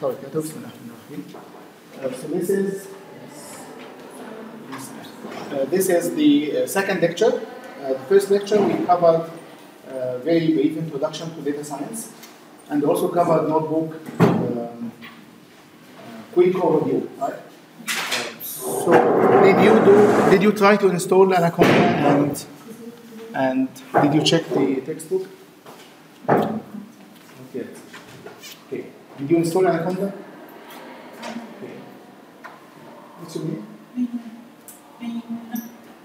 So this is the second lecture. The first lecture we covered very brief introduction to data science, and also covered notebook quick overview. Right? So did you try to install Anaconda and did you check the textbook? Not yet. Okay. Did you install Anaconda? Okay. What's your name?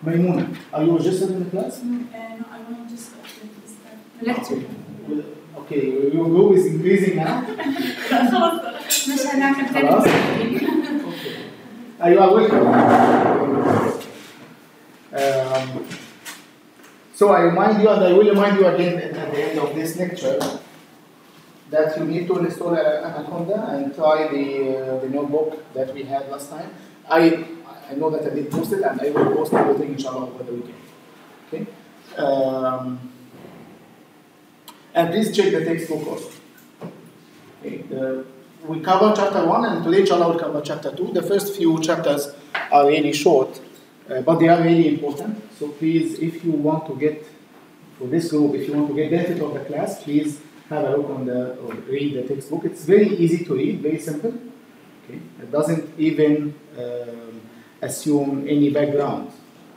Maimuna. Are you registered in the class? No, I want to start the lecture. Okay, your group is increasing now. مش هنعمل تاني. Okay. You are welcome. So I remind you, and I will remind you again at the end of this lecture, that you need to install Anaconda and try the notebook that we had last time. I know that I did post it, and I will post everything inshallah over the weekend. Okay? And please check the textbook also. Okay. We cover chapter 1, and today inshallah we'll cover chapter 2. The first few chapters are really short, but they are really important. So please, if you want to get, for this group, if you want to get benefit of the class, please have a look on or read the textbook. It's very easy to read, very simple. Okay? It doesn't even assume any background,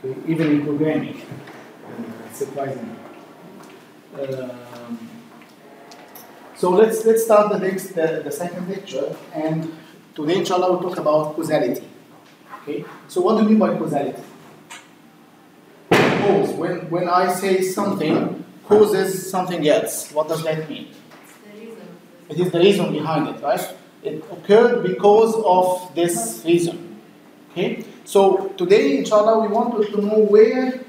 okay? Even in programming, surprisingly. So let's start the second lecture, and today inshallah we'll talk about causality. Okay. So what do you mean by causality? Cause. When I say something causes something else, what does that mean? It is the reason behind it, right? It occurred because of this reason. Okay. So today inshallah we wanted to know where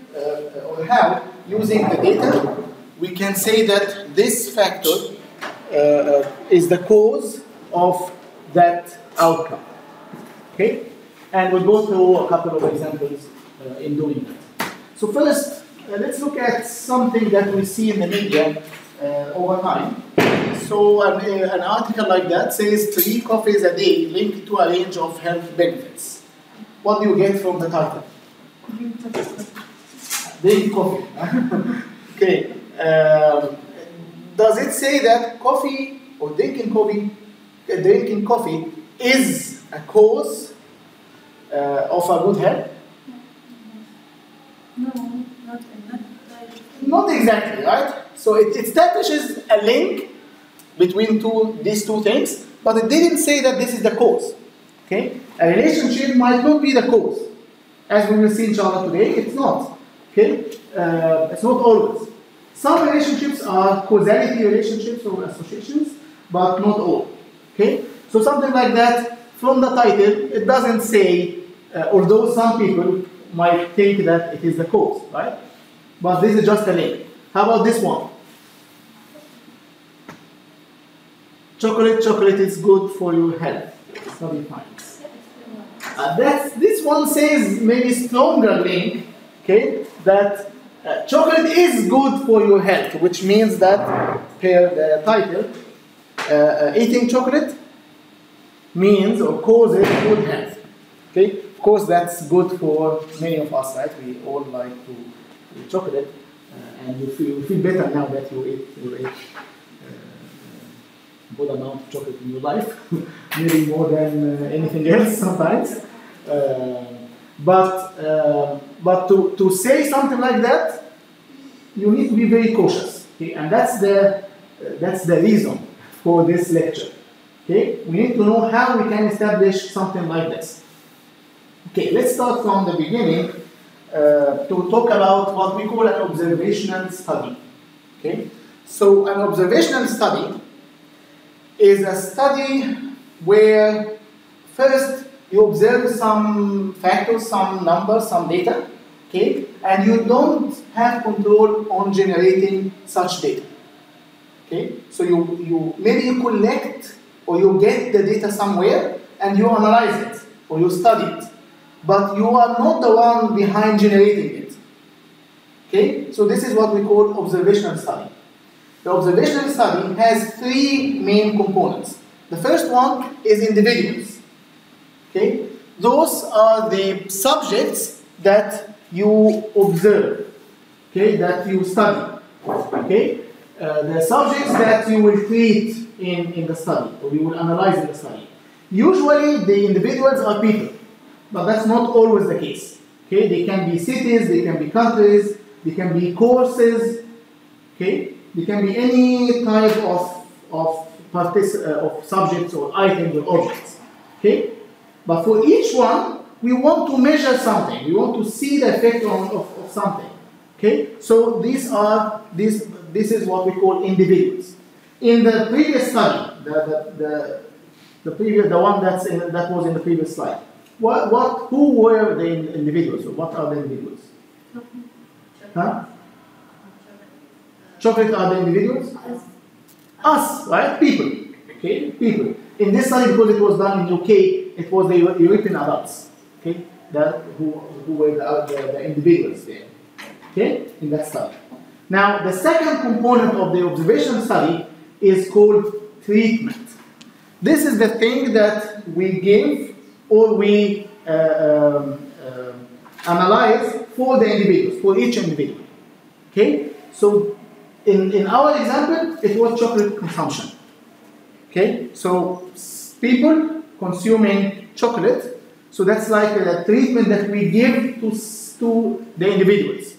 or how, using the data, we can say that this factor is the cause of that outcome. Okay? And we'll go through a couple of examples in doing that. So first, let's look at something that we see in the media over time. So an article like that says 3 coffees a day linked to a range of health benefits. What do you get from the title? Drink coffee. Okay. Does it say that coffee or drinking coffee is a cause of a good health? No, not exactly, right? So it establishes a link between these two things, but it didn't say that this is the cause. Okay? A relationship might not be the cause. As we will see inshallah today, it's not. Okay? It's not always. Some relationships are causality relationships or associations, but not all. Okay? So something like that, from the title, it doesn't say, although some people might think that it is the cause, right? But this is just a link. How about this one? Chocolate is good for your health. Study finds. This one says maybe stronger link, okay, that chocolate is good for your health, which means that, per the title, eating chocolate means or causes good health. Okay, of course that's good for many of us, right? We all like to eat chocolate, and you feel better now that you ate good amount of chocolate in your life, maybe more than anything else sometimes. But to say something like that, you need to be very cautious. Okay? And that's the reason for this lecture. Okay? We need to know how we can establish something like this. Okay, let's start from the beginning to talk about what we call an observational study. Okay? So an observational study is a study where first you observe some factors, some numbers, some data, okay, and you don't have control on generating such data. Okay, so maybe you collect or you get the data somewhere and you analyze it or you study it, but you are not the one behind generating it. Okay, so this is what we call observational study. The observational study has 3 main components. The first one is individuals. Okay? Those are the subjects that you observe, okay, that you study. Okay? The subjects that you will treat in the study, or you will analyze in the study. Usually the individuals are people, but that's not always the case. Okay? They can be cities, they can be countries, they can be courses, okay? They can be any type of subjects or items or objects. Okay? But for each one, we want to measure something. We want to see the effect of something. Okay? So this is what we call individuals. In the previous study, the one that was in the previous slide, who were the individuals? Or what are the individuals? Huh? Chocolate are the individuals? Us, right? People. Okay? People. In this study, because it was done in UK, it was the European adults. Okay? Who were the individuals there. Okay? In that study. Now, the second component of the observation study is called treatment. This is the thing that we give or we analyze for the individuals, for each individual. Okay? So, in our example, it was chocolate consumption. Okay? So, people consuming chocolate, so that's like a treatment that we give to the individuals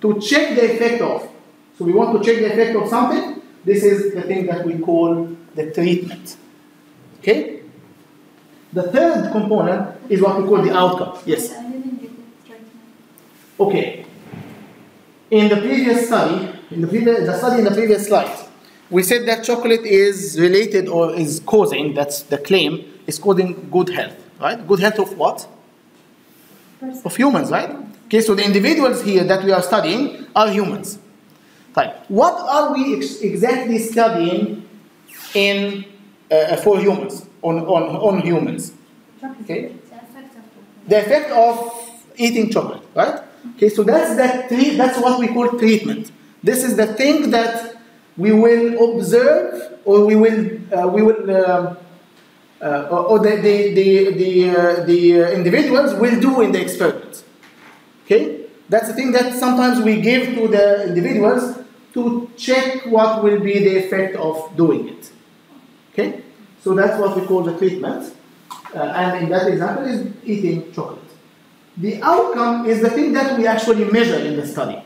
to check the effect of. So, we want to check the effect of something. This is the thing that we call the treatment. Okay? The third component is what we call the outcome. Yes? I didn't get it right now. Okay. In the previous study, the study in the previous slide, we said that chocolate is related or is causing, that's the claim, is causing good health. Right? Good health of what? Of humans, right? Okay, so the individuals here that we are studying are humans. Right. What are we exactly studying for humans, on humans? Okay? The effect of eating chocolate, right? Okay, so that's what we call treatment. This is the thing that we will observe, or we will or the individuals will do in the experiment. Okay, that's the thing that sometimes we give to the individuals to check what will be the effect of doing it. Okay, so that's what we call the treatment, and in that example is eating chocolate. The outcome is the thing that we actually measure in the study.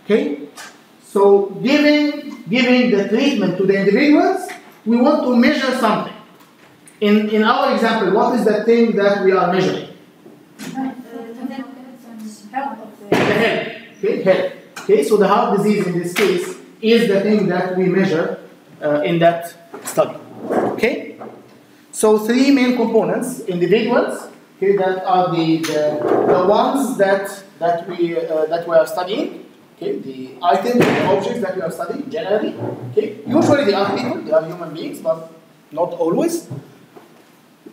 Okay, so giving the treatment to the individuals, we want to measure something. In our example, what is the thing that we are measuring? The health. Okay, health. Okay, so the heart disease in this case is the thing that we measure in that study. Okay, so three main components: individuals. Okay, that are the ones that we are studying. Okay, the items, the objects that we are studying generally. Okay, usually they are people, they are human beings, but not always.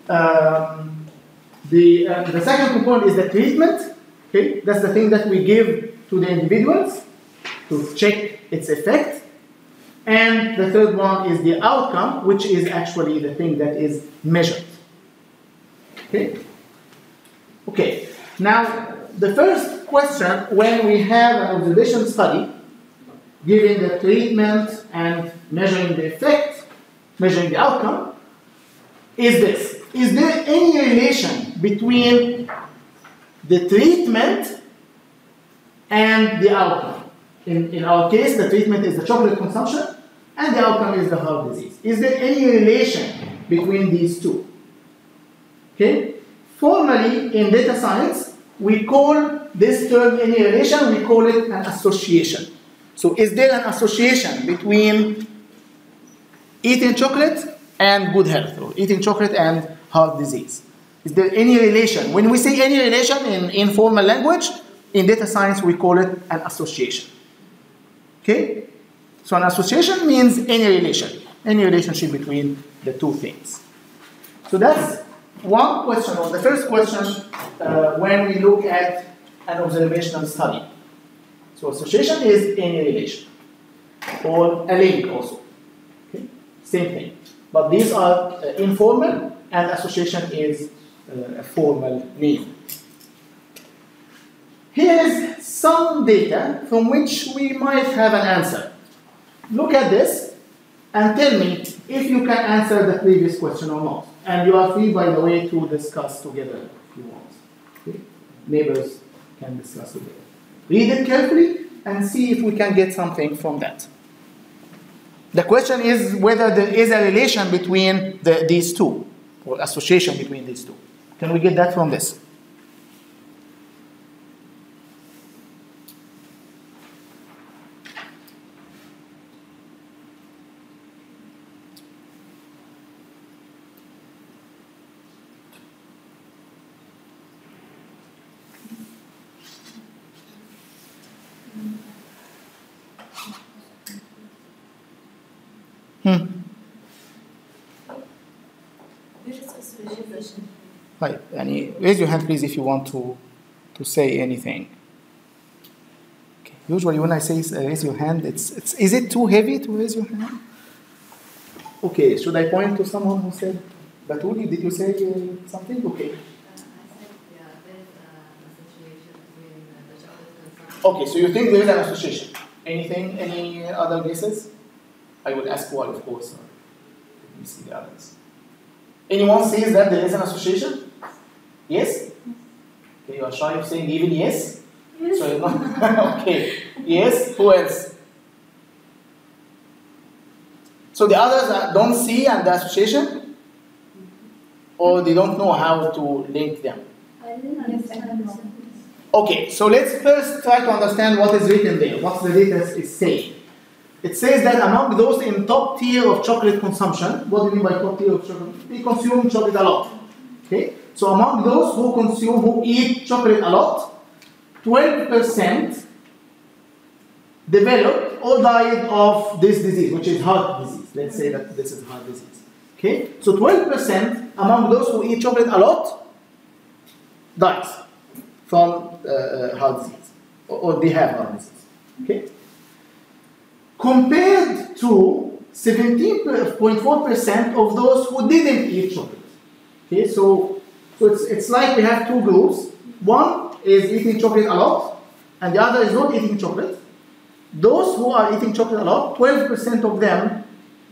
The second component is the treatment. Okay, that's the thing that we give to the individuals to check its effect. And the third one is the outcome, which is actually the thing that is measured. Okay. Okay. Now, the first question when we have an observation study, giving the treatment and measuring the effect, measuring the outcome, is this. Is there any relation between the treatment and the outcome? In our case, the treatment is the chocolate consumption, and the outcome is the heart disease. Is there any relation between these two? Okay? Formally, in data science, we call this term any relation, we call it an association. So is there an association between eating chocolate and good health, or eating chocolate and heart disease? Is there any relation? When we say any relation in informal language, in data science we call it an association. Okay? So an association means any relationship between the two things. So that's one question, or the first question when we look at an observational study. So association is any relation, or a link also. Okay? Same thing. But these are informal, and association is a formal name. Here is some data from which we might have an answer. Look at this and tell me if you can answer the previous question or not. And you are free, by the way, to discuss together if you want. Okay? Neighbors can discuss together. Read it carefully and see if we can get something from that. The question is whether there is a relation between these two, or association between these two. Can we get that from this? Right. Raise your hand, please, if you want to say anything. Okay. Usually, when I say raise your hand, is it too heavy to raise your hand? Okay. Should I point to someone who said, Batuli, did you say something? Okay. I said, yeah, there's an association between the chocolate consumption. Okay, so you think there is an association. Anything? Any other guesses? I would ask one, of course. Let me see the others. Anyone says that there is an association? Yes? Okay, you are shy of saying even yes? Yes. So you're not okay. Yes? Who else? So the others don't see and the association? Or they don't know how to link them? I didn't understand. Okay, so let's first try to understand what is written there. What the data is saying. It says that among those in top tier of chocolate consumption, what do you mean by top tier of chocolate? They consume chocolate a lot. Okay? So among those who eat chocolate a lot, 12% developed or died of this disease, which is heart disease. Let's say that this is heart disease. Okay? So 12% among those who eat chocolate a lot dies from heart disease, or they have heart disease. Okay? Compared to 17.4% of those who didn't eat chocolate. Okay, so it's like we have two groups. One is eating chocolate a lot, and the other is not eating chocolate. Those who are eating chocolate a lot, 12% of them,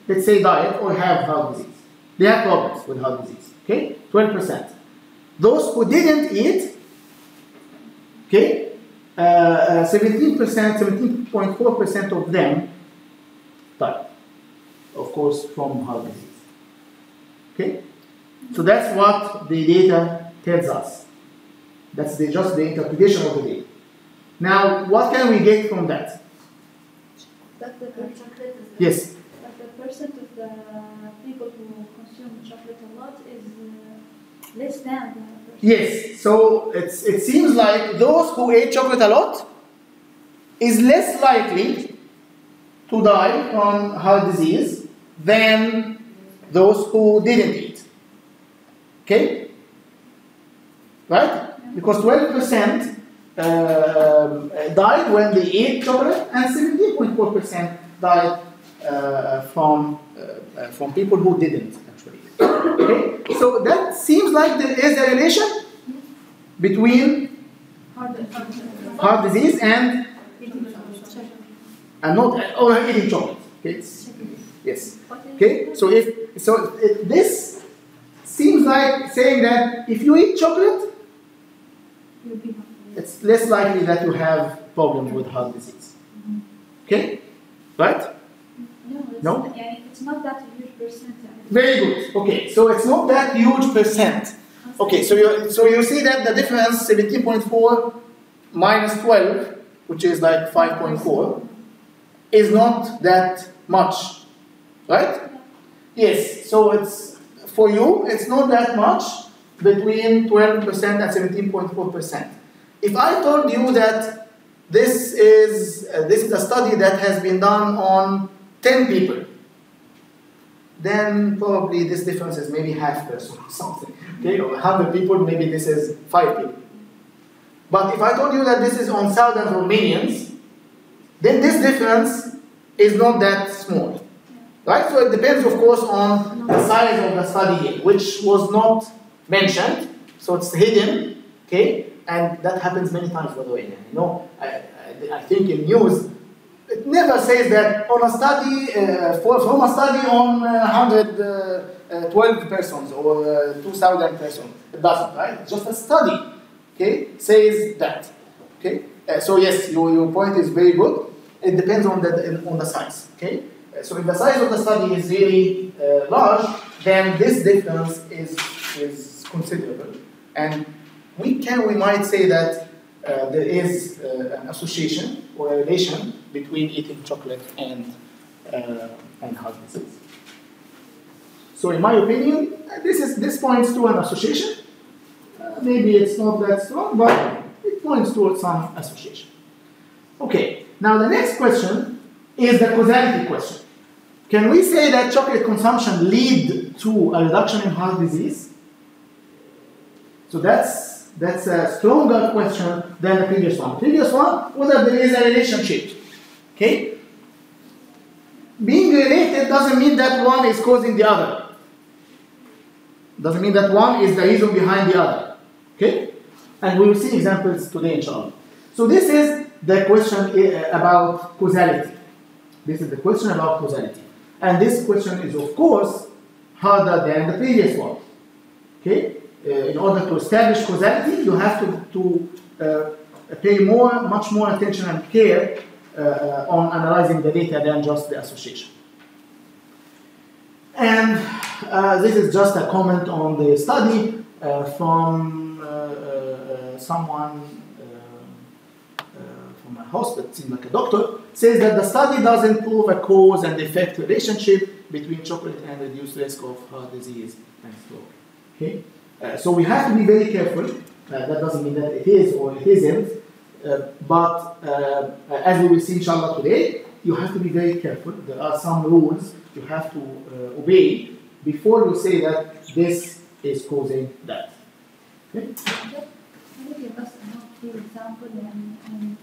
let's say, diet or have heart disease. They have problems with heart disease. Okay, 12%. Those who didn't eat, okay, 17.4% of them died, of course, from heart disease. Okay, so that's what the data tells us. That's just the interpretation of the data. Now, what can we get from that? That the chocolate is Yes. That the percent of the people who consume chocolate a lot is less than the percent. Yes. So it seems like those who ate chocolate a lot is less likely to die from heart disease than those who didn't eat. Okay? Right? Because 12% died when they ate chocolate, and 17.4% died from people who didn't actually. Okay? So that seems like there is a relation between heart disease and not eating chocolate. Okay? Yes. Okay. So this seems like saying that if you eat chocolate, it's less likely that you have problems with heart disease. Okay? Right? No? It's not that huge percent. Very good. Okay. So it's not that huge percent. Okay. So you see that the difference 17.4 minus 12, which is like 5.4. is not that much, right? Yes, so it's for you, it's not that much between 12% and 17.4%. If I told you that this is a study that has been done on 10 people, then probably this difference is maybe half person or something. Okay, 100 people, maybe this is 5 people. But if I told you that this is on thousands or millions, then this difference is not that small. right? So it depends, of course, on the size of the study, which was not mentioned, so it's hidden, okay? And that happens many times, by the way. You know, I think in news, it never says that on a study, from a study on 112 persons or 2,000 persons. It doesn't, right? It's just a study, okay, says that, okay? So yes, your point is very good. It depends on the size, okay? So if the size of the study is really large, then this difference is considerable. And we might say that there is an association or a relation between eating chocolate and heart disease. So in my opinion, this points to an association. Maybe it's not that strong, but it points towards some association. Okay, now the next question is the causality question. Can we say that chocolate consumption lead to a reduction in heart disease? So that's a stronger question than the previous one. The previous one, whether there is a relationship. Okay? Being related doesn't mean that one is causing the other. Doesn't mean that one is the reason behind the other. Okay? And we will see examples today, inshallah. So this is the question about causality. This is the question about causality. And this question is, of course, harder than the previous one. Okay? In order to establish causality, you have to pay much more attention and care on analyzing the data than just the association. And this is just a comment on the study from someone from a hospital, seems like a doctor, says that the study doesn't prove a cause and effect relationship between chocolate and reduced risk of heart disease and stroke. Okay? So we have to be very careful. That doesn't mean that it is or it isn't. But as we will see inshallah today, you have to be very careful. There are some rules you have to obey before you say that this is causing that. Okay? Can you give us a more clear example and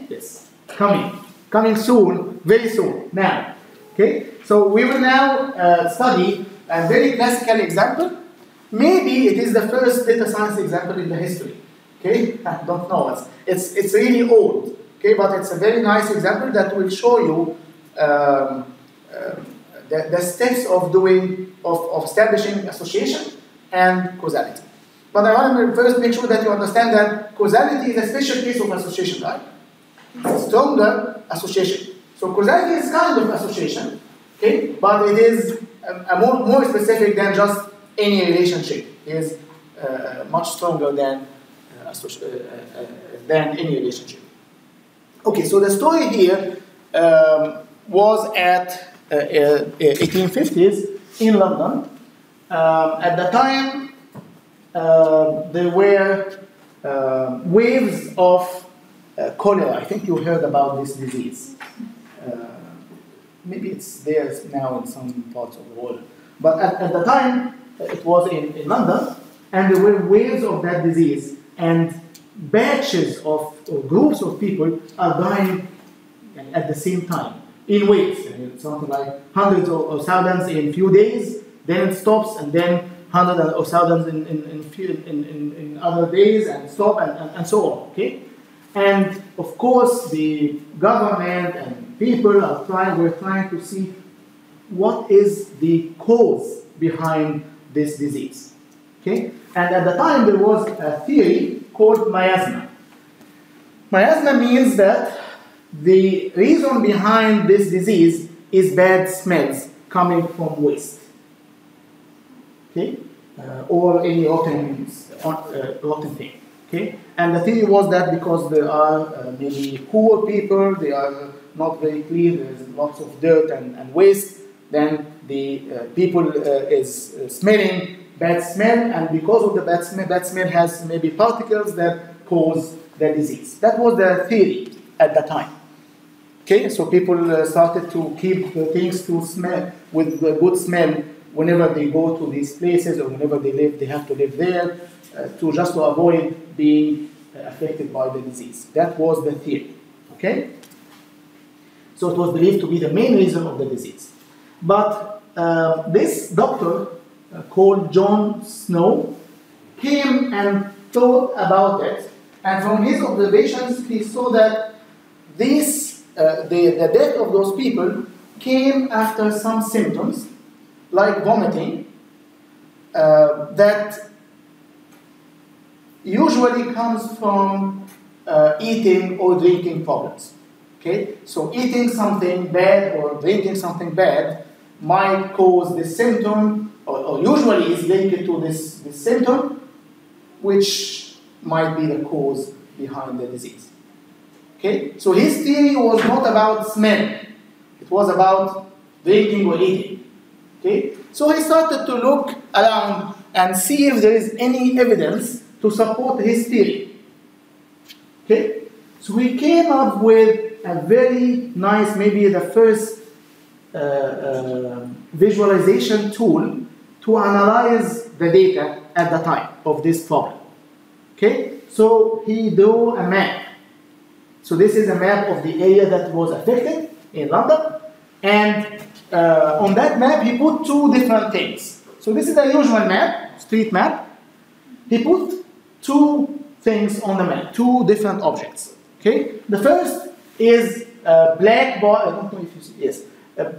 Yes, coming soon, very soon. Now, okay. So we will now study a very classical example. Maybe it is the first data science example in the history. Okay, I don't know. It's really old. Okay, but it's a very nice example that will show you the steps of establishing association and causality. But I want to first make sure that you understand that causality is a special case of association, right? It's a stronger association. So causality is kind of association, okay, but it is more specific than just any relationship. It is much stronger than any relationship. Okay, so the story here was at 1850s in London. At the time, there were waves of cholera. I think you heard about this disease. Maybe it's there now in some parts of the world. But at the time, it was in London, and there were waves of that disease, and batches of or groups of people are dying at the same time, in waves. Something like hundreds or thousands in few days, then it stops, and then hundreds or thousands in other days, and stop, and so on. Okay? And of course, the government and people were trying to see what is the cause behind this disease. Okay? And at the time, there was a theory called miasma. Miasma means that the reason behind this disease is bad smells coming from waste. Okay? Or any rotten thing. Okay? And the theory was that because there are maybe poor people, they are not very clean, there's lots of dirt and waste, then the people is smelling bad smell, and because of the bad smell has maybe particles that cause the disease. That was the theory at the time. Okay, so people started to keep the things to smell with the good smell whenever they go to these places or whenever they live, they have to live there to avoid being affected by the disease. That was the theory. Okay. So it was believed to be the main reason of the disease. But this doctor called Jon Snow came and thought about it, and from his observations he saw that the death of those people came after some symptoms like vomiting that usually comes from eating or drinking problems. Okay, so eating something bad or drinking something bad might cause this symptom, or usually is linked to this symptom, which might be the cause behind the disease. Okay, so his theory was not about smell; it was about drinking or eating. Okay, so he started to look around and see if there is any evidence to support his theory. Okay, so he came up with a very nice, maybe the first visualization tool to analyze the data at the time of this problem. Okay, so he drew a map. So this is a map of the area that was affected in London, and on that map he put two different things. So this is a usual map, street map. He put two things on the map, two different objects. Okay, the first is black bar. I don't know if you see. Yes,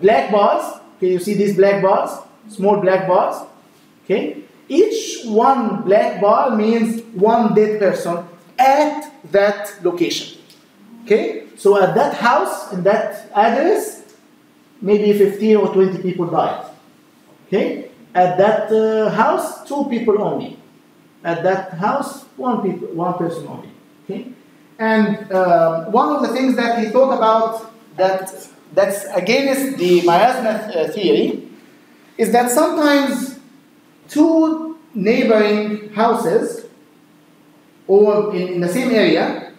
black bars. Okay, you see these black bars, small black bars. Okay, each one black bar means one dead person at that location. Okay, so at that house, in that address, maybe 15 or 20 people died. Okay, at that house, 2 people only. At that house, one person only. Okay, and one of the things that he thought about that's against the miasma theory is that sometimes 2 neighboring houses or in the same area,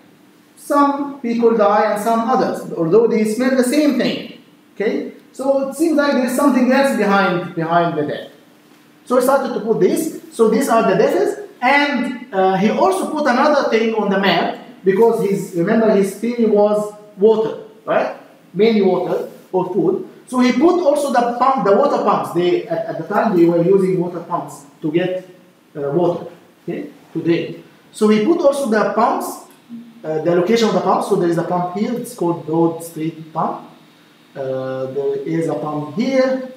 some people die and some others, although they smell the same thing. Okay, so it seems like there is something else behind the death. So he started to put this. So these are the deaths, and he also put another thing on the map because remember his theory was water, right? Mainly water or food. So he put also the water pumps. At the time they were using water pumps to get water, okay, to drink. So he put also the pumps, the location of the pumps. So there is a pump here. It's called Broad Street Pump. There is a pump here.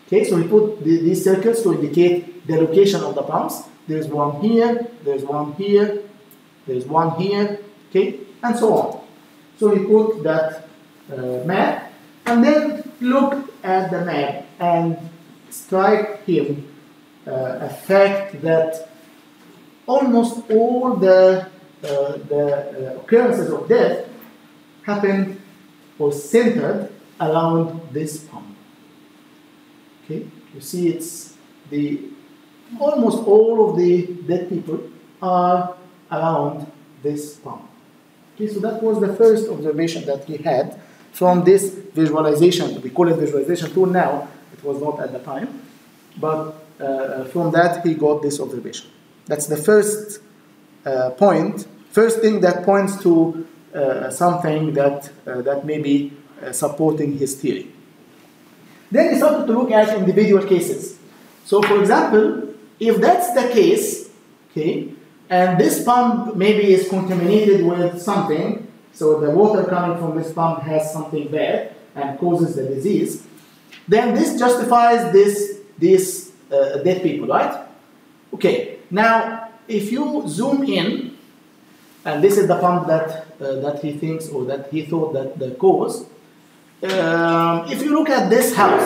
Okay, so he put these circles to indicate the location of the pumps. There's one here. There's one here. There's one here. Okay, and so on. So he put that map, and then looked at the map and strike him a fact that almost all the occurrences of death happened or centered around this pump. Okay, you see, it's almost all of the dead people are around this pump. Okay, so that was the first observation that he had from this visualization. We call it visualization tool now. It was not at the time, but from that he got this observation. That's the first point. First thing that points to something that may be supporting his theory. Then he started to look at individual cases. So, for example, if that's the case, okay, and this pump maybe is contaminated with something, so the water coming from this pump has something bad and causes the disease, then this justifies these dead people, right? Okay. Now, if you zoom in, and this is the pump that he thinks or that he thought that the cause. If you look at this house,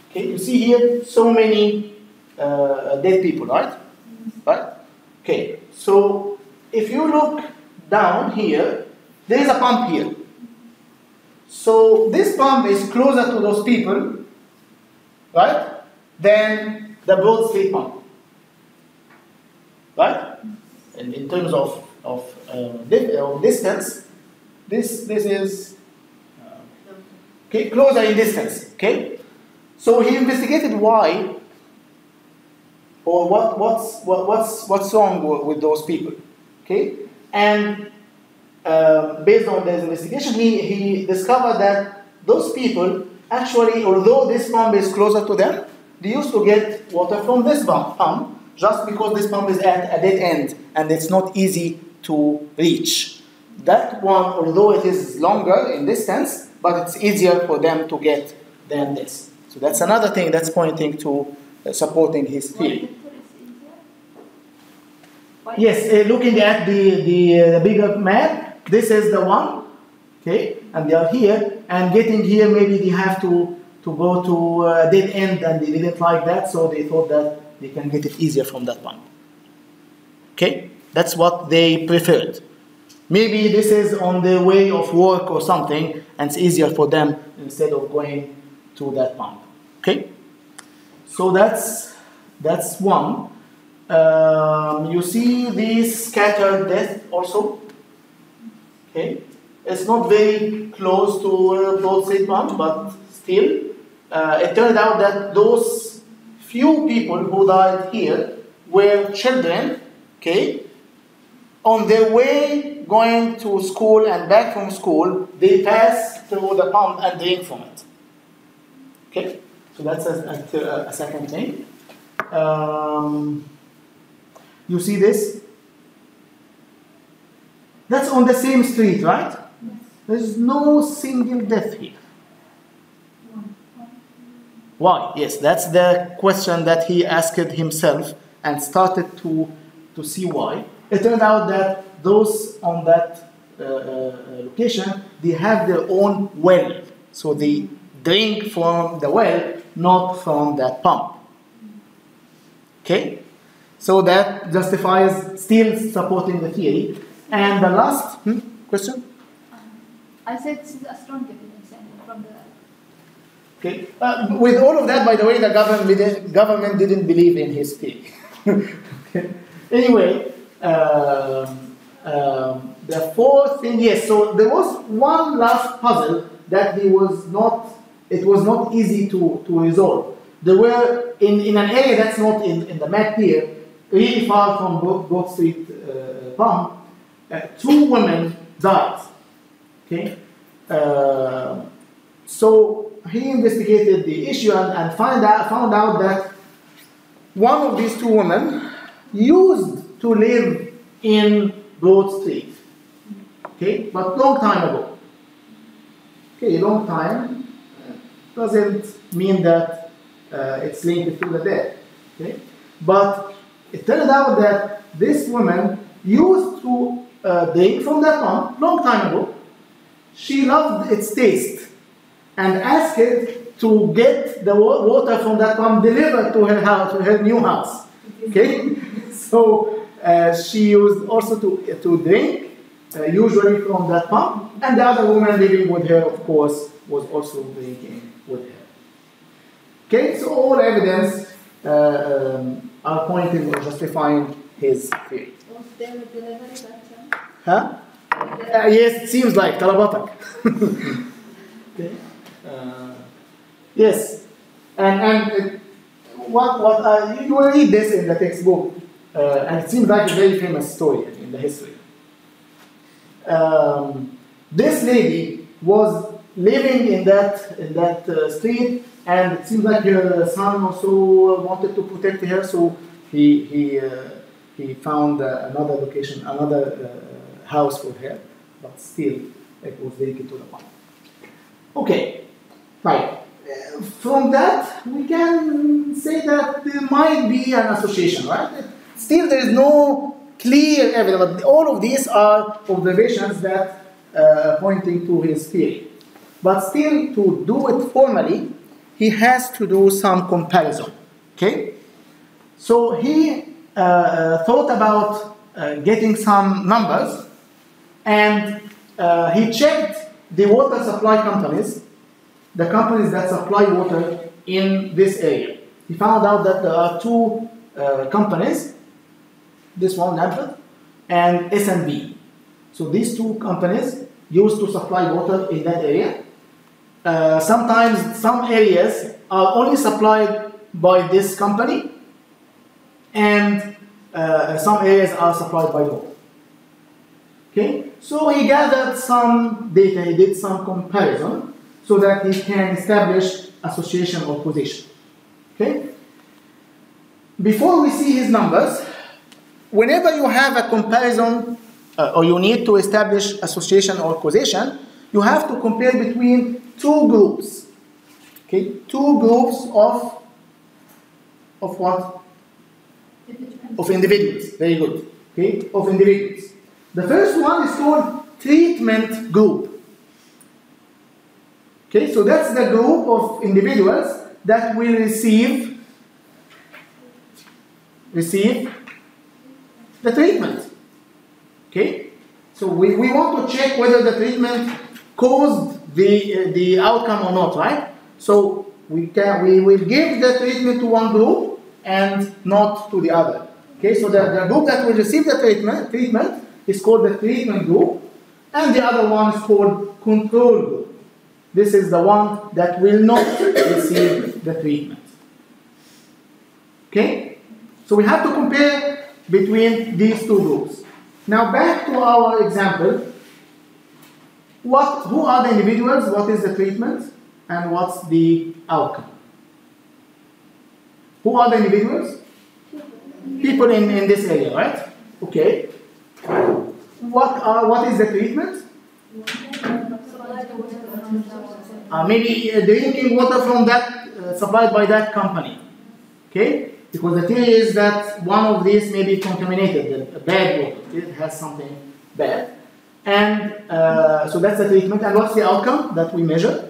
okay, you see here so many dead people, right? Right? Okay, so if you look down here, there is a pump here. So this pump is closer to those people, right, than the Broad Street pump, right? In terms of distance, this is okay, closer in distance. Okay, so he investigated why, or what's wrong with those people. Okay, and based on his investigation, he discovered that those people actually, although this pump is closer to them, they used to get water from this pump just because this pump is at a dead end and it's not easy to reach. That one, although it is longer in distance, but it's easier for them to get than this. So that's another thing that's pointing to supporting his theory. Yes, looking at the bigger map, this is the one, okay, and they are here, and getting here maybe they have to go to a dead end, and they didn't like that, so they thought that they can get it easier from that one. Okay, that's what they preferred. Maybe this is on the way of work or something, and it's easier for them instead of going to that pump. Okay, so that's one. You see these scattered death also. Okay, it's not very close to Broad Street pump, but still, it turned out that those few people who died here were children. Okay, on their way going to school and back from school, they pass through the pump and drink from it. Okay, so that's a second thing. You see this? That's on the same street, right? Yes. There's no single death here. Why? Yes, that's the question that he asked himself and started to see why. It turned out that those on that location, they have their own well. So they drink from the well, not from that pump. Okay? So that justifies still supporting the theory. And the last question? I said it's a strong evidence from the... Okay. With all of that, by the way, the government didn't believe in his theory. Okay. Anyway, the fourth thing, yes, so there was one last puzzle that it was not easy to resolve. There were, in an area that's not in the map here, really far from Broad Street pump, two women died. Okay, so he investigated the issue and found out that one of these two women used to live in Broad Street. Okay, but long time ago. Okay, long time doesn't mean that it's linked to the death. Okay, but it turned out that this woman used to drink from that pump long time ago. She loved its taste and asked it to get the water from that pump delivered to her house, to her new house. Okay, so she used also to drink, usually from that pump, and the other woman living with her, of course, was also drinking with her. Okay, so all evidence are pointing or justifying his theory. Was there a delivery that time? Huh? Yes, it seems like Talabatak. Okay. Yes, and what you will read this in the textbook, and it seems like a very famous story in the history. This lady was living in that street, and it seems like her son also wanted to protect her, so he found another location, another house for her, but still it was linked to the pump. Okay, right. From that, we can say that there might be an association, right? Still, there is no clear evidence, but all of these are observations that pointing to his theory. But still, to do it formally, he has to do some comparison. Okay? So he thought about getting some numbers, and he checked the water supply companies, the companies that supply water in this area. He found out that there are two companies, this one, Nampert, and S&B. So these two companies used to supply water in that area. Sometimes some areas are only supplied by this company, and some areas are supplied by both. Okay, so he gathered some data, he did some comparison so that he can establish association or causation. Okay? Before we see his numbers, whenever you have a comparison or you need to establish association or causation, you have to compare between two groups. Okay, two groups of what? Of individuals. Very good. Okay, of individuals. The first one is called treatment group. Okay, so that's the group of individuals that will receive the treatment. Okay, so we want to check whether the treatment caused the outcome or not, right? So we will give the treatment to one group and not to the other. Okay, so the group that will receive the treatment is called the treatment group, and the other one is called control group. This is the one that will not receive the treatment. Okay, so we have to compare between these two groups. Now back to our example. Who are the individuals? What is the treatment? And what's the outcome? Who are the individuals? People in this area, right? Okay. What is the treatment? Maybe drinking water from that supplied by that company. Okay? Because the theory is that one of these may be contaminated, a bad water. It has something bad. And so that's the treatment. And what's the outcome that we measure?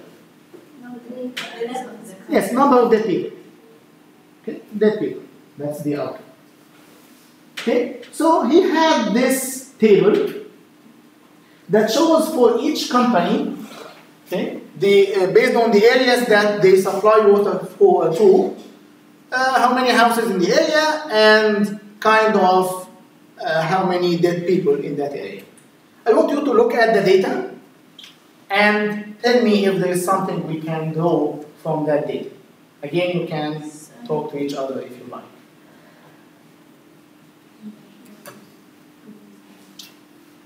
Yes, number of dead people. Okay, dead people. That's the outcome. Okay, so he had this table that shows for each company, okay, based on the areas that they supply water to, how many houses in the area and kind of how many dead people in that area. I want you to look at the data and tell me if there is something we can draw from that data. Again, you can talk to each other if you like.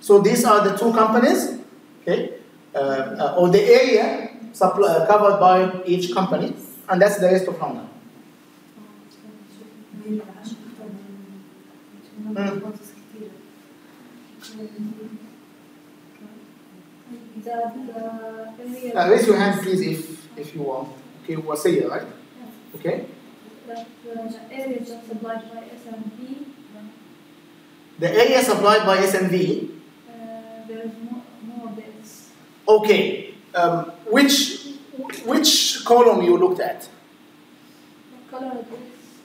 So these are the two companies, okay, or the area covered by each company, and that's the rest of London. Raise your hand, please, if you want. Okay, Wasiya, right? Okay. The area just supplied by SMV. The area supplied by SMV. There is more bits. Okay. Which column you looked at? The color of this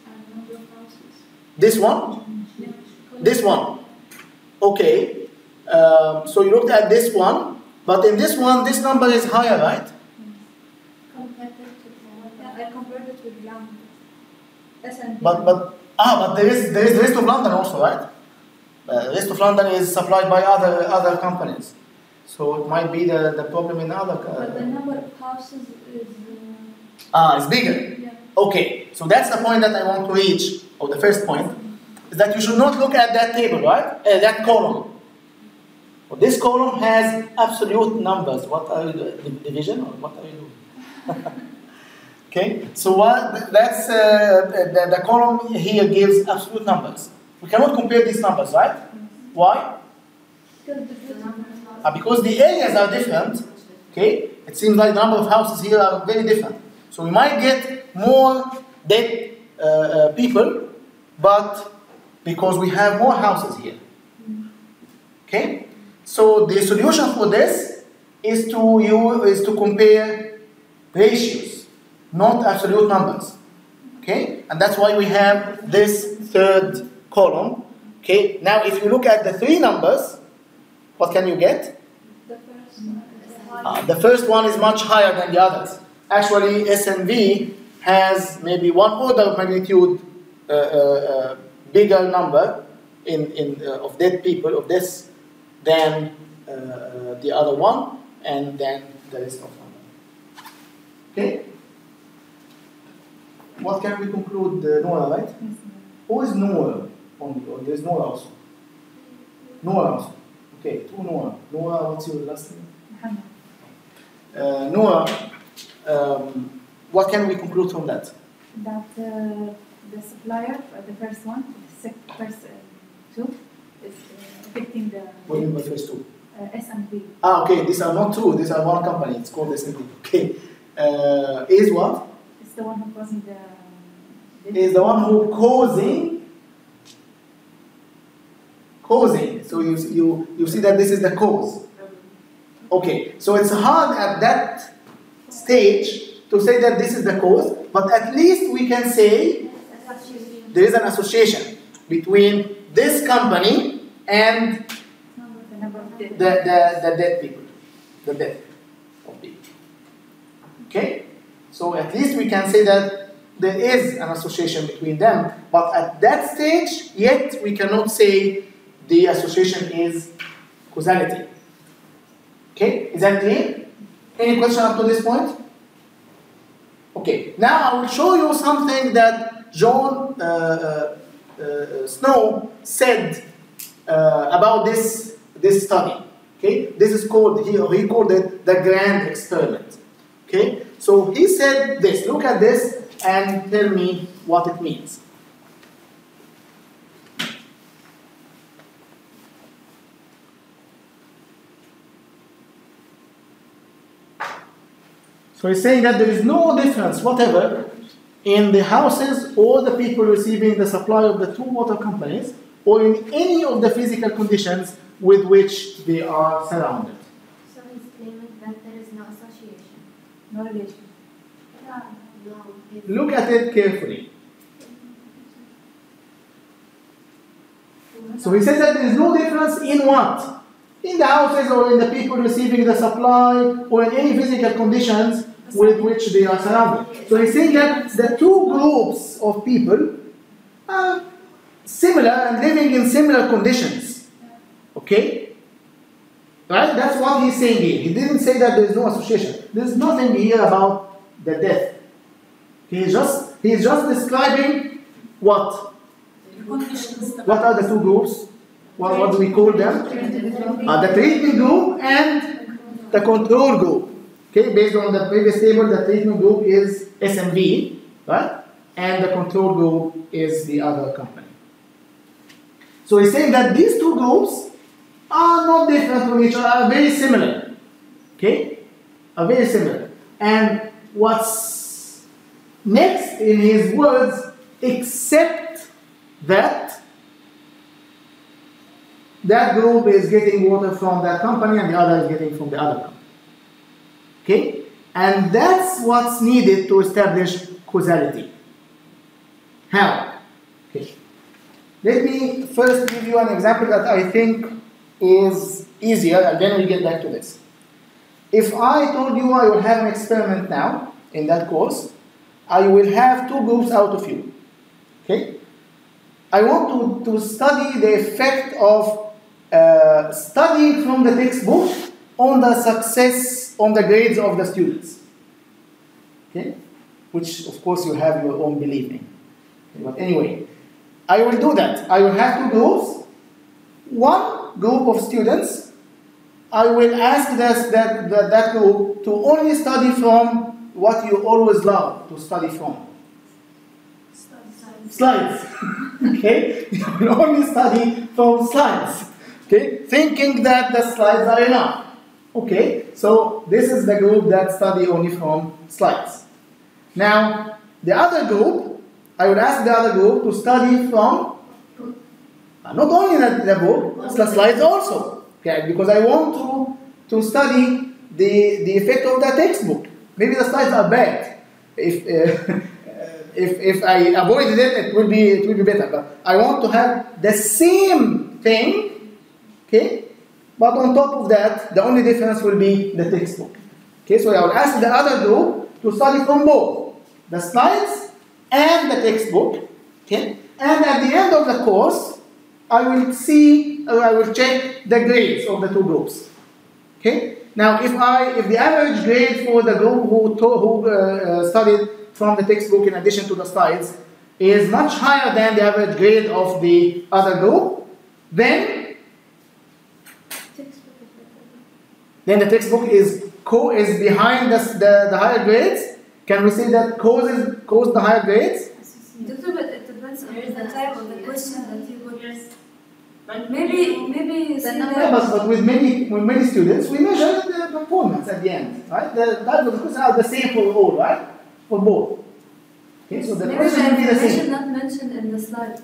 and number of houses. This one? Yeah. This one. Okay. So you looked at this one, but in this one, this number is higher, right? I compared it with London. SMV. But there is the rest of London also, right? The rest of London is supplied by other companies, so it might be the problem in other. But the number of houses is. It's bigger. Yeah. Okay, so that's the point that I want to reach, or the first point, is that you should not look at that table, right? That column. Well, this column has absolute numbers. What are you doing? Division, or what are you doing? Okay, so that's the column here gives absolute numbers. We cannot compare these numbers, right? Why? Because the areas are different. Okay, it seems like the number of houses here are very different. So we might get more dead people, but because we have more houses here. Okay, so the solution for this is to compare ratios, not absolute numbers. Okay, and that's why we have this third column. Okay, now if you look at the three numbers, what can you get? The first one is much higher than the others. Actually, SNV has maybe one order of magnitude bigger number of dead people of this than the other one, and then the rest of them. Okay. What can we conclude? Noah, right? Who is Noah? Only, or there's Noah also. Noah also. Okay, to Noah. Noah, what's your last name? Muhammad. Noah, what can we conclude from that? That the supplier, the first one, the first two, is affecting the What do you mean by first two? S&P. Ah, okay, these are not two, these are one company, it's called S20. Okay. Is what? It's the one who causing the... Is the one who causing. So you see that this is the cause. Okay, so it's hard at that stage to say that this is the cause, but at least we can say there is an association between this company and the dead people, the death of people. Okay, so at least we can say that there is an association between them, but at that stage, yet we cannot say the association is causality. Okay, is that clear? Any question up to this point? Okay, now I will show you something that Jon Snow said about this study. Okay, this is called, he called it the grand experiment. Okay, so he said this, look at this and tell me what it means. So he's saying that there is no difference whatever in the houses or the people receiving the supply of the two water companies or in any of the physical conditions with which they are surrounded. So he's claiming that there is no association. No relation. No. Look at it carefully. So he says that there is no difference in what? In the houses or in the people receiving the supply or in any physical conditions with which they are surrounded. So he's saying that the two groups of people are similar and living in similar conditions. Okay? Right? That's what he's saying here. He didn't say that there is no association. There's nothing here about the death. He's just describing what? What are the two groups? What do we call them? The treatment group and the control group. Okay, based on the previous table, the treatment group is SMV, right? And the control group is the other company. So he's saying that these two groups are not different from each other, are very similar. Okay? Are very similar. And what's next in his words, except that that group is getting water from that company and the other is getting from the other company. Okay? And that's what's needed to establish causality. How? Okay. Let me first give you an example that I think is easier and then we get back to this. If I told you I will have an experiment now in that course, I will have two groups out of you. Okay? I want to study the effect of studying from the textbook on the success, on the grades of the students. Okay? Which, of course, you have your own belief in. Okay, but anyway, I will do that. I will have two groups. One group of students, I will ask that group to only study from what you always love to study from. Slides. Okay? You will only study from slides. Okay? Thinking that the slides are enough. Okay? So this is the group that study only from slides. Now, the other group, I would ask the other group to study from not only the book, the slides also. Okay? Because I want to study the effect of the textbook. Maybe the slides are bad. If I avoided it, it will be better. But I want to have the same thing, okay? But on top of that, the only difference will be the textbook. Okay, so I will ask the other group to study from both the slides and the textbook. Okay, and at the end of the course, I will check the grades of the two groups. Okay. Now, if the average grade for the group who studied from the textbook in addition to the slides is much higher than the average grade of the other group, then then the textbook is behind the higher grades. Can we say that caused the higher grades? Doctor, but it depends on the type of the question that you put. Maybe you say Yeah, that. but with many students, we measure the performance at the end, right? The types of questions are the same for all, right? For both. Okay, so the Maybe question will be the should same. not mention in the slides.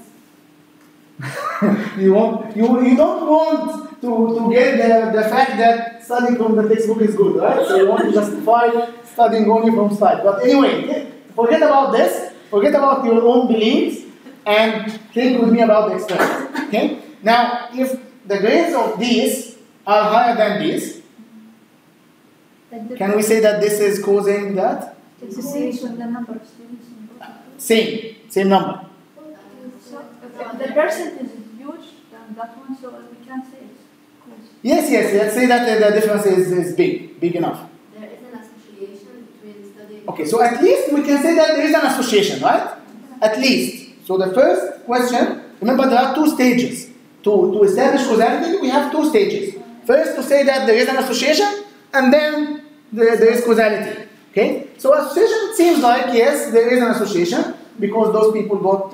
You don't want to get the fact that studying from the textbook is good, right? So you want to justify studying only from slides. But anyway, forget about this. Forget about your own beliefs and think with me about the experiment. Okay? Now, if the grades of these are higher than these, can we say that this is causing that? Association, the number of students. Same number. So if the percentage is huge, then that one, so we can say it's close. Yes. Let's say that the difference is big enough. There is an association between studying. Okay, so at least we can say that there is an association, right? At least. So the first question, remember there are two stages. To establish causality, we have two stages. First, to say that there is an association, and then there is causality. Okay? So association, it seems like, yes, there is an association, because those people got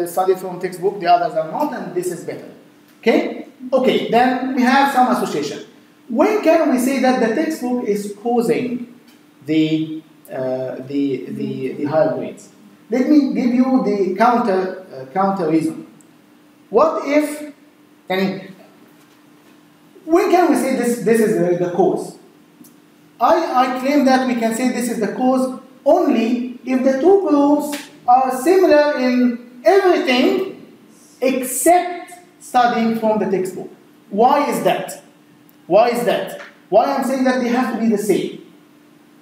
studied from textbook, the others are not, and this is better. Okay? Okay, then we have some association. When can we say that the textbook is causing the higher grades? Let me give you the counter reason. What if, when can we say this is the cause? I claim that we can say this is the cause only if the two groups are similar in everything except studying from the textbook. Why is that? Why I'm saying that they have to be the same?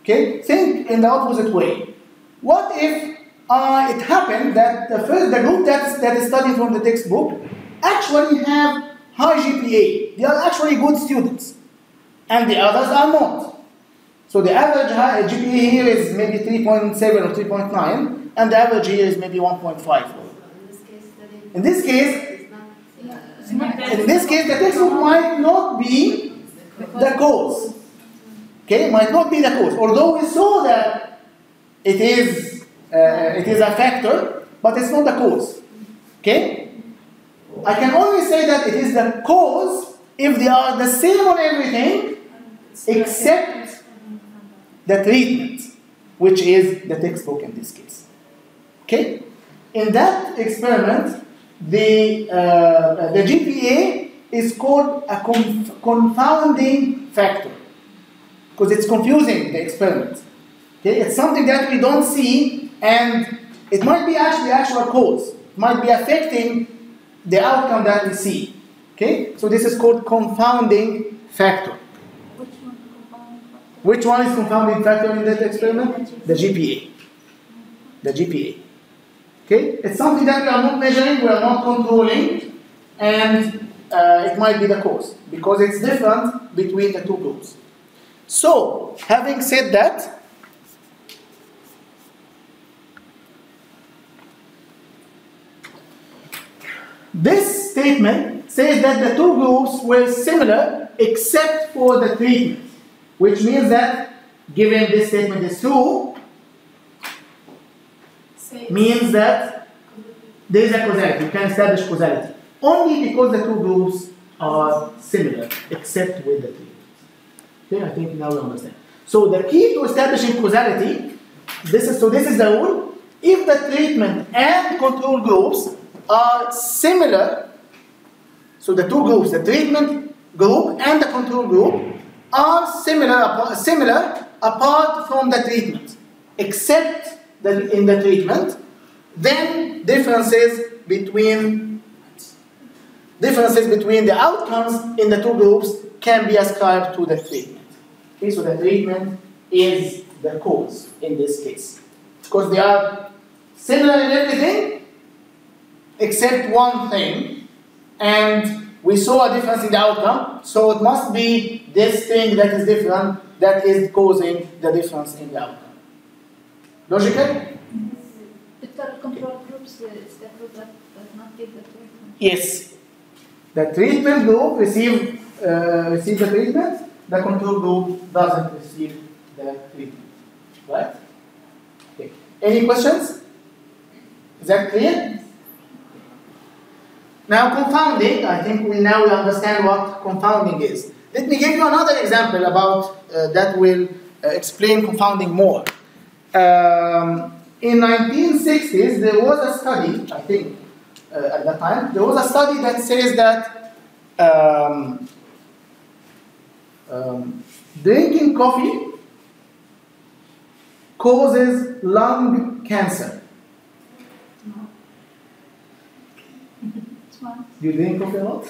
Okay? Think in the opposite way. What if it happened that the group that is studying from the textbook actually have high GPA. They are actually good students. And the others are not. So the average GPA here is maybe 3.7 or 3.9, and the average here is maybe 1.5. In this case, the textbook might not be the cause. Okay, might not be the cause. Although we saw that it is a factor, but it's not the cause. Okay? I can only say that it is the cause if they are the same on everything except the treatment, which is the textbook in this case. Okay? In that experiment, the GPA is called a confounding factor because it's confusing the experiment. Okay? It's something that we don't see, and it might be actually actual cause. It might be affecting the outcome that we see. Okay? So this is called confounding factor. Which one is confounding factor in that experiment? The GPA. The GPA. Okay? It's something that we are not measuring, we are not controlling, and it might be the cause because it's different between the two groups. So, having said that, this statement says that the two groups were similar except for the treatment, which means that, given this statement is true, means that there is a causality. You can establish causality only because the two groups are similar except with the treatment. Okay, I think now we understand. So the key to establishing causality, this is the rule. If the treatment and control groups are similar, so the two groups, the treatment group and the control group, are similar apart from the treatment, except that in the treatment, then differences between the outcomes in the two groups can be ascribed to the treatment. Okay, so the treatment is the cause in this case, because they are similar in everything except one thing, and we saw a difference in the outcome, so it must be this thing that is different that is causing the difference in the outcome. Logical? The control groups is the group that does not get the treatment. Yes. The treatment group receive the treatment, the control group doesn't receive the treatment. Right? Okay. Any questions? Is that clear? Now confounding, I think we now understand what confounding is. Let me give you another example about that will explain confounding more. In 1960s, there was a study, I think, at that time, there was a study that says that drinking coffee causes lung cancer. You drink coffee a lot?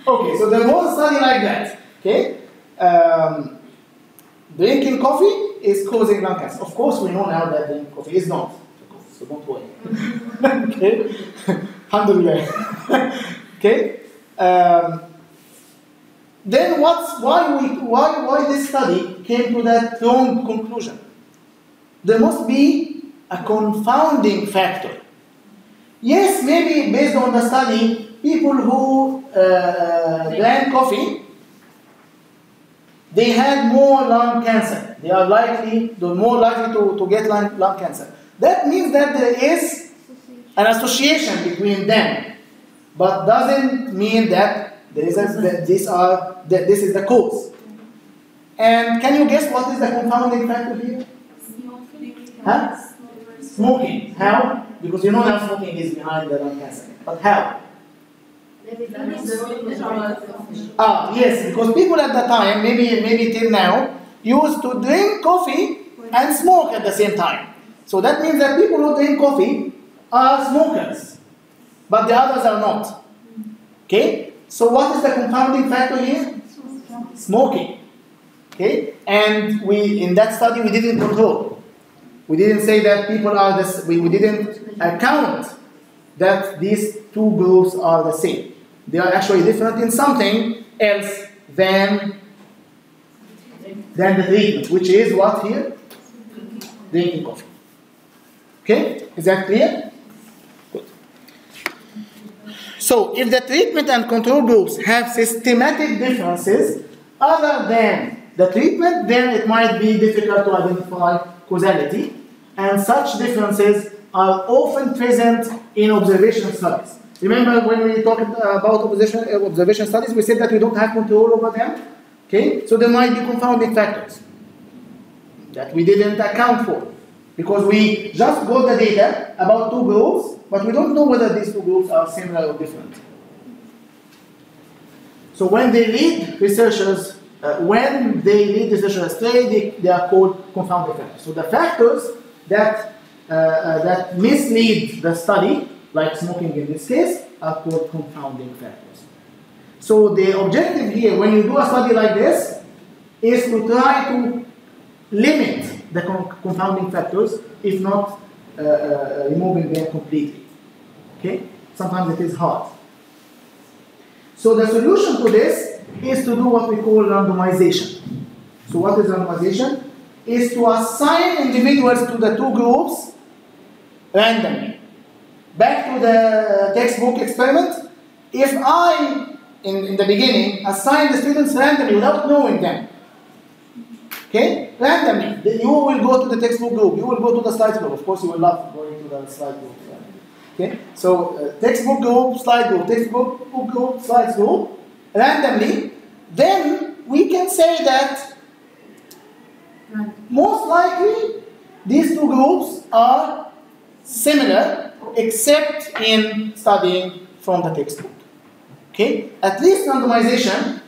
Okay, so there was a study like that. Okay, drinking coffee is causing lung cancer. Of course, we know now that drinking coffee is not. So don't worry. Okay, alhamdulillah. Okay. Then why this study came to that wrong conclusion? There must be a confounding factor. Yes, maybe based on the study, people who drank coffee, they had more lung cancer. They are more likely to get lung cancer. That means that there is an association between them, but doesn't mean that this is the cause. And can you guess what is the confounding factor here? Huh? Smoking. How? Because you know now smoking is behind the lung cancer. But how? Yes, because people at the time, maybe till now, used to drink coffee and smoke at the same time. So that means that people who drink coffee are smokers, but the others are not. Okay? So what is the confounding factor here? Smoking. Okay? And in that study we didn't control. We didn't say that people are this. We didn't account that these two groups are the same. They are actually different in something else than the treatment, which is what here? Drinking coffee. Okay? Is that clear? Good. So, if the treatment and control groups have systematic differences other than the treatment, then it might be difficult to identify causality, and such differences are often present in observation studies. Remember when we talked about observation studies, we said that we don't have control over them? Okay? So there might be confounding factors that we didn't account for, because we just got the data about two groups, but we don't know whether these two groups are similar or different. So when they lead researchers astray, they are called confounding factors. So the factors that mislead the study, like smoking in this case, are called confounding factors. So the objective here, when you do a study like this, is to try to limit the confounding factors, if not removing them completely. Okay? Sometimes it is hard. So the solution to this is to do what we call randomization. So what is randomization? Is to assign individuals to the two groups randomly. Back to the textbook experiment. If I, in the beginning, assign the students randomly without knowing them, okay, randomly, then you will go to the textbook group, you will go to the slide group. Of course, you will love going to the slide group. Okay, so textbook group, slide group, textbook group, slide group, randomly, then we can say that most likely these two groups are similar, except in studying from the textbook. Okay, at least randomization,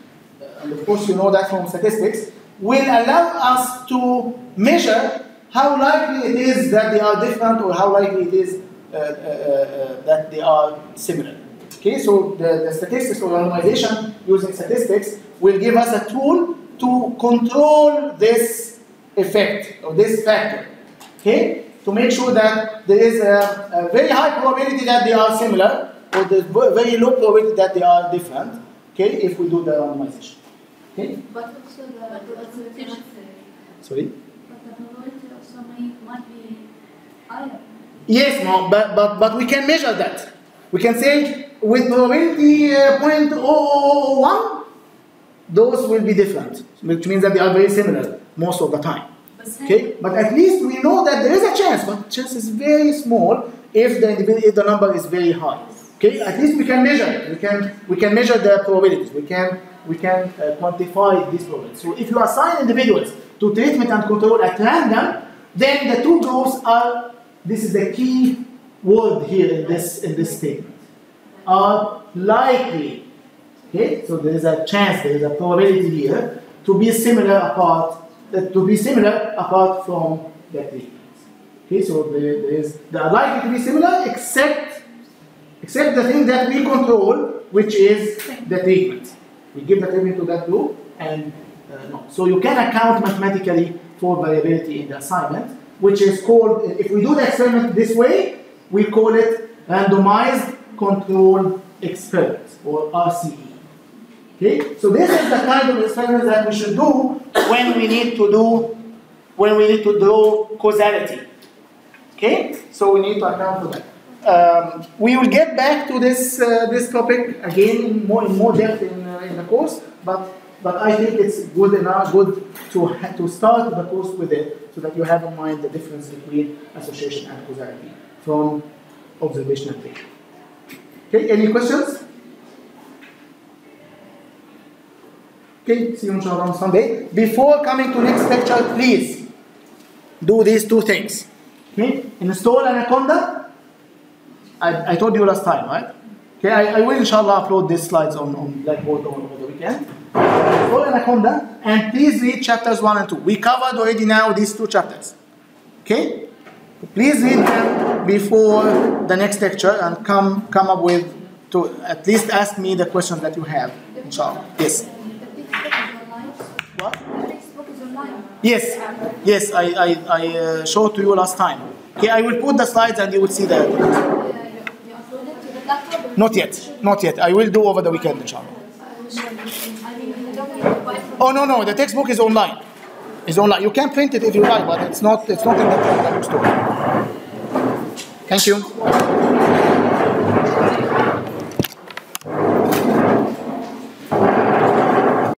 and of course you know that from statistics, will allow us to measure how likely it is that they are different, or how likely it is that they are similar. Okay, so the statistics or randomization using statistics will give us a tool to control this effect or this factor. Okay, to make sure that there is a very high probability that they are similar, or there's very low probability that they are different. Okay, if we do the randomization. Okay. But also the Sorry. But the probability of somebody might be higher. Yes, no, but we can measure that. We can say with probability 0.001, those will be different, which means that they are very similar most of the time. Okay, but at least we know that there is a chance, but the chance is very small if the number is very high. Okay, at least we can measure it. We can measure the probabilities. We can quantify these probabilities. So if you assign individuals to treatment and control at random, then the two groups are. This is the key word here in this statement. Are likely. Okay, so there is a chance, there is a probability here to be similar apart from the treatment. Okay, so they are likely to be similar except the thing that we control, which is the treatment. We give the treatment to that group, and no. So you can account mathematically for variability in the assignment, which is called, if we do the experiment this way, we call it randomized control experiment, or RCE. Okay, so this is the kind of experiment that we should do when we need to draw causality. Okay, so we need to account for that. We will get back to this topic again in more depth in the course, but I think it's good to start the course with it, so that you have in mind the difference between association and causality from observational theory. Okay, any questions? Okay, see you inshallah on Sunday. Before coming to next lecture, please do these two things. Okay, install Anaconda. I told you last time, right? Okay, I will inshallah upload these slides on Blackboard over the weekend. Install Anaconda, and please read chapters 1 and 2. We covered already now these two chapters. Okay? Please read them before the next lecture and come up with, to at least ask me the questions that you have, inshallah. Yes. What? The textbook is online. Yes, I showed to you last time. Okay, I will put the slides and you will see the. You upload it to the laptop? Not yet. I will do over the weekend, inshallah. Oh no, the textbook is online. It's online. You can print it if you like, but it's not in the bookstore. Thank you.